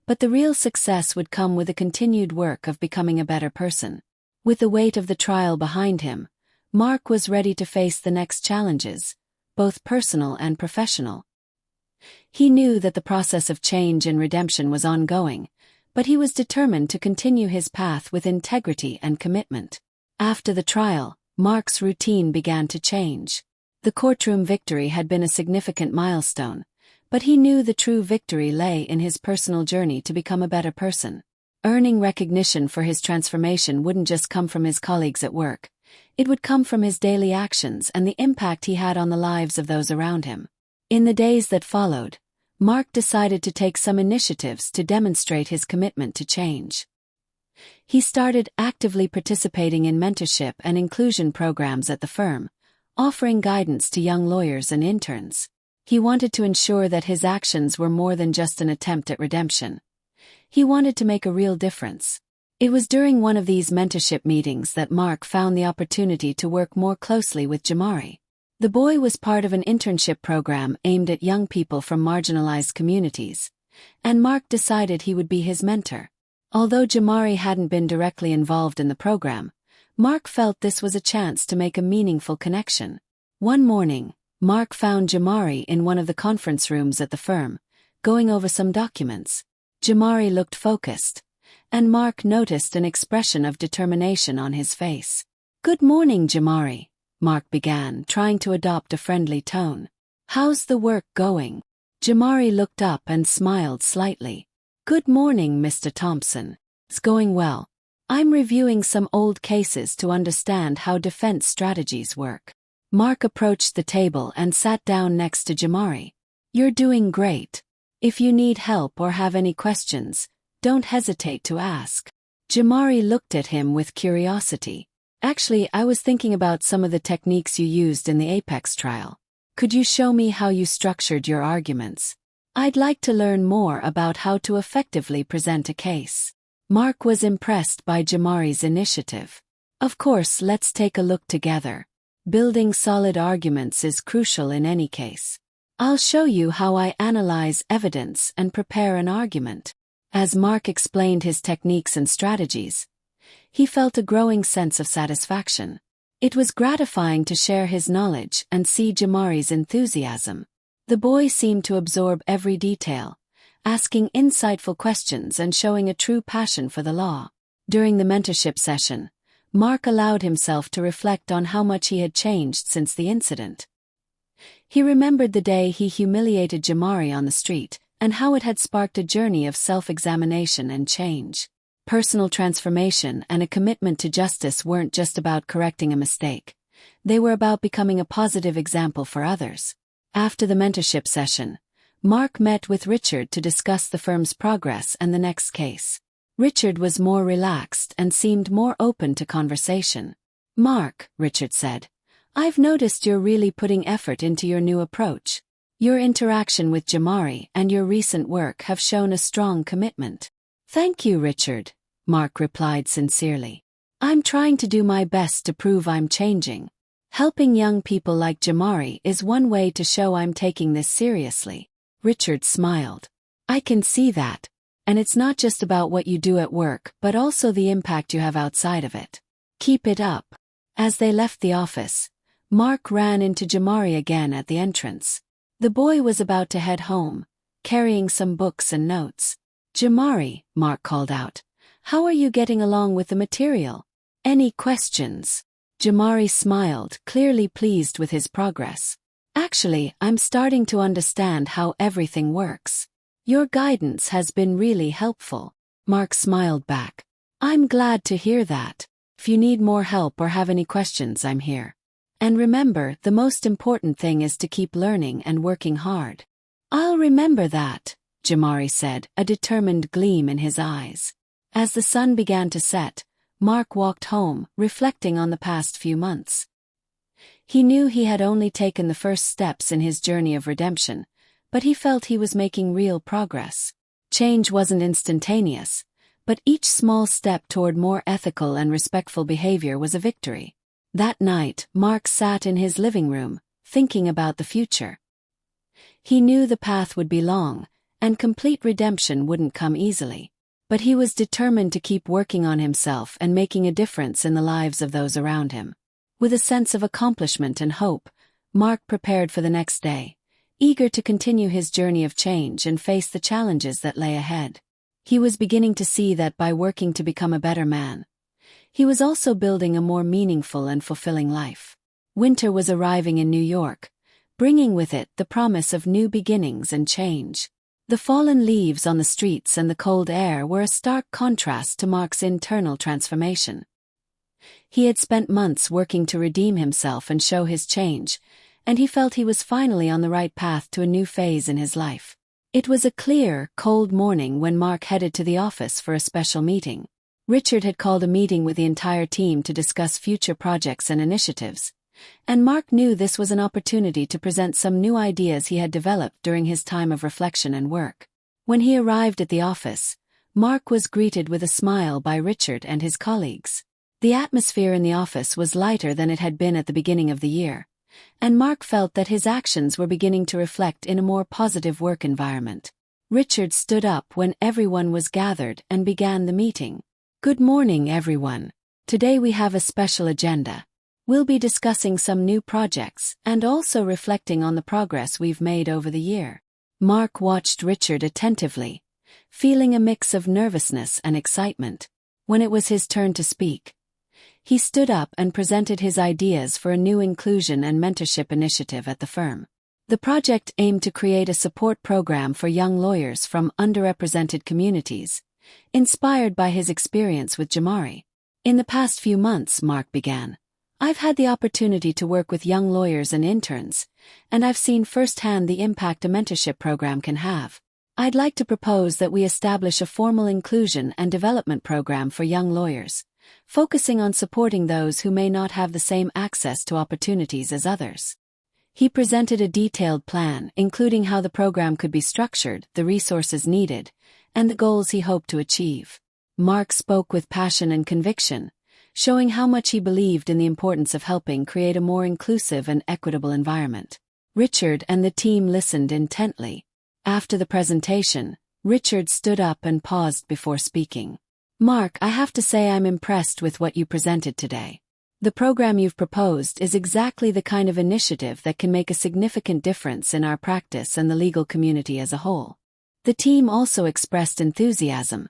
but the real success would come with the continued work of becoming a better person. With the weight of the trial behind him, Mark was ready to face the next challenges, both personal and professional. He knew that the process of change and redemption was ongoing, but he was determined to continue his path with integrity and commitment. After the trial, Mark's routine began to change. The courtroom victory had been a significant milestone, but he knew the true victory lay in his personal journey to become a better person. Earning recognition for his transformation wouldn't just come from his colleagues at work. It would come from his daily actions and the impact he had on the lives of those around him. In the days that followed, Mark decided to take some initiatives to demonstrate his commitment to change. He started actively participating in mentorship and inclusion programs at the firm, offering guidance to young lawyers and interns. He wanted to ensure that his actions were more than just an attempt at redemption. He wanted to make a real difference. It was during one of these mentorship meetings that Mark found the opportunity to work more closely with Jamari. The boy was part of an internship program aimed at young people from marginalized communities, and Mark decided he would be his mentor. Although Jamari hadn't been directly involved in the program, Mark felt this was a chance to make a meaningful connection. One morning, Mark found Jamari in one of the conference rooms at the firm, going over some documents. Jamari looked focused, and Mark noticed an expression of determination on his face. "Good morning, Jamari," Mark began, trying to adopt a friendly tone. "How's the work going?" Jamari looked up and smiled slightly. "Good morning, Mr. Thompson. It's going well. I'm reviewing some old cases to understand how defense strategies work." Mark approached the table and sat down next to Jamari. "You're doing great. If you need help or have any questions, don't hesitate to ask." Jamari looked at him with curiosity. "Actually, I was thinking about some of the techniques you used in the Apex trial. Could you show me how you structured your arguments? I'd like to learn more about how to effectively present a case." Mark was impressed by Jamari's initiative. "Of course, let's take a look together. Building solid arguments is crucial in any case. I'll show you how I analyze evidence and prepare an argument." As Mark explained his techniques and strategies, he felt a growing sense of satisfaction. It was gratifying to share his knowledge and see Jamari's enthusiasm. The boy seemed to absorb every detail, asking insightful questions and showing a true passion for the law. During the mentorship session, Mark allowed himself to reflect on how much he had changed since the incident. He remembered the day he humiliated Jamari on the street, and how it had sparked a journey of self-examination and change. Personal transformation and a commitment to justice weren't just about correcting a mistake. They were about becoming a positive example for others. After the mentorship session, Mark met with Richard to discuss the firm's progress and the next case. Richard was more relaxed and seemed more open to conversation. "Mark," Richard said, "I've noticed you're really putting effort into your new approach. Your interaction with Jamari and your recent work have shown a strong commitment." "Thank you, Richard," Mark replied sincerely. "I'm trying to do my best to prove I'm changing. Helping young people like Jamari is one way to show I'm taking this seriously." Richard smiled. "I can see that. And it's not just about what you do at work but also the impact you have outside of it. Keep it up." As they left the office, Mark ran into Jamari again at the entrance. The boy was about to head home, carrying some books and notes. "Jamari," Mark called out, "how are you getting along with the material? Any questions? Jamari smiled, clearly pleased with his progress. Actually, I'm starting to understand how everything works. Your guidance has been really helpful. Mark smiled back. I'm glad to hear that. If you need more help or have any questions, I'm here. And remember, the most important thing is to keep learning and working hard. I'll remember that, Jamari said, a determined gleam in his eyes. As the sun began to set, Mark walked home, reflecting on the past few months. He knew he had only taken the first steps in his journey of redemption, but he felt he was making real progress. Change wasn't instantaneous, but each small step toward more ethical and respectful behavior was a victory. That night, Mark sat in his living room, thinking about the future. He knew the path would be long, and complete redemption wouldn't come easily. But he was determined to keep working on himself and making a difference in the lives of those around him. With a sense of accomplishment and hope, Mark prepared for the next day, eager to continue his journey of change and face the challenges that lay ahead. He was beginning to see that by working to become a better man, he was also building a more meaningful and fulfilling life. Winter was arriving in New York, bringing with it the promise of new beginnings and change. The fallen leaves on the streets and the cold air were a stark contrast to Mark's internal transformation. He had spent months working to redeem himself and show his change, and he felt he was finally on the right path to a new phase in his life. It was a clear, cold morning when Mark headed to the office for a special meeting. Richard had called a meeting with the entire team to discuss future projects and initiatives, and Mark knew this was an opportunity to present some new ideas he had developed during his time of reflection and work. When he arrived at the office, Mark was greeted with a smile by Richard and his colleagues. The atmosphere in the office was lighter than it had been at the beginning of the year, and Mark felt that his actions were beginning to reflect in a more positive work environment. Richard stood up when everyone was gathered and began the meeting. Good morning, everyone. Today we have a special agenda. We'll be discussing some new projects and also reflecting on the progress we've made over the year. Mark watched Richard attentively, feeling a mix of nervousness and excitement. When it was his turn to speak, he stood up and presented his ideas for a new inclusion and mentorship initiative at the firm. The project aimed to create a support program for young lawyers from underrepresented communities, inspired by his experience with Jamari. In the past few months, Mark began, I've had the opportunity to work with young lawyers and interns, and I've seen firsthand the impact a mentorship program can have. I'd like to propose that we establish a formal inclusion and development program for young lawyers, focusing on supporting those who may not have the same access to opportunities as others. He presented a detailed plan, including how the program could be structured, the resources needed, and the goals he hoped to achieve. Mark spoke with passion and conviction, showing how much he believed in the importance of helping create a more inclusive and equitable environment. Richard and the team listened intently. After the presentation, Richard stood up and paused before speaking. Mark, I have to say I'm impressed with what you presented today. The program you've proposed is exactly the kind of initiative that can make a significant difference in our practice and the legal community as a whole. The team also expressed enthusiasm,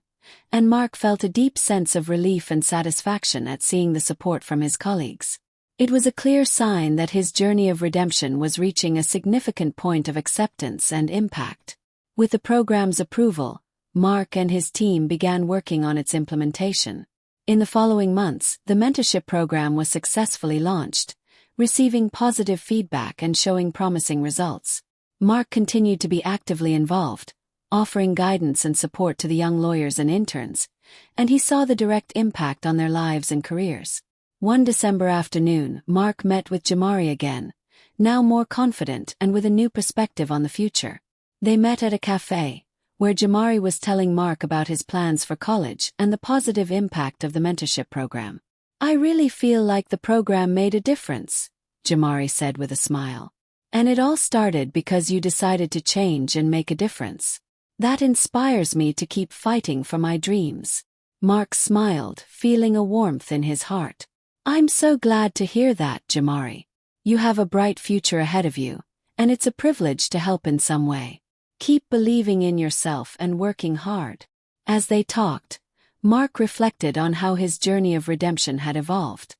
and Mark felt a deep sense of relief and satisfaction at seeing the support from his colleagues. It was a clear sign that his journey of redemption was reaching a significant point of acceptance and impact. With the program's approval, Mark and his team began working on its implementation. In the following months, the mentorship program was successfully launched, receiving positive feedback and showing promising results. Mark continued to be actively involved, offering guidance and support to the young lawyers and interns, and he saw the direct impact on their lives and careers. One December afternoon, Mark met with Jamari again, now more confident and with a new perspective on the future. They met at a cafe, where Jamari was telling Mark about his plans for college and the positive impact of the mentorship program. I really feel like the program made a difference, Jamari said with a smile. And it all started because you decided to change and make a difference. That inspires me to keep fighting for my dreams. Mark smiled, feeling a warmth in his heart. I'm so glad to hear that, Jamari. You have a bright future ahead of you, and it's a privilege to help in some way. Keep believing in yourself and working hard. As they talked, Mark reflected on how his journey of redemption had evolved.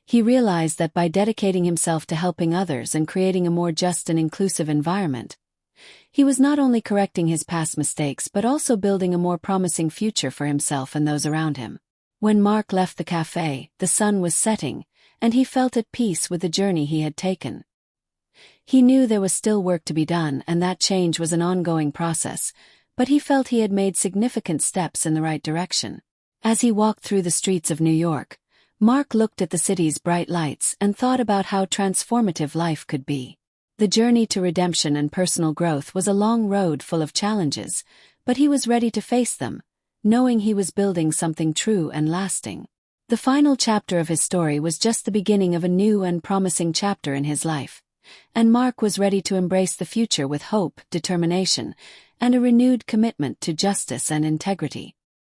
He realized that by dedicating himself to helping others and creating a more just and inclusive environment, he was not only correcting his past mistakes but also building a more promising future for himself and those around him. When Mark left the cafe, the sun was setting, and he felt at peace with the journey he had taken. He knew there was still work to be done and that change was an ongoing process, but he felt he had made significant steps in the right direction. As he walked through the streets of New York, Mark looked at the city's bright lights and thought about how transformative life could be. The journey to redemption and personal growth was a long road full of challenges, but he was ready to face them, knowing he was building something true and lasting. The final chapter of his story was just the beginning of a new and promising chapter in his life, and Mark was ready to embrace the future with hope, determination, and a renewed commitment to justice and integrity.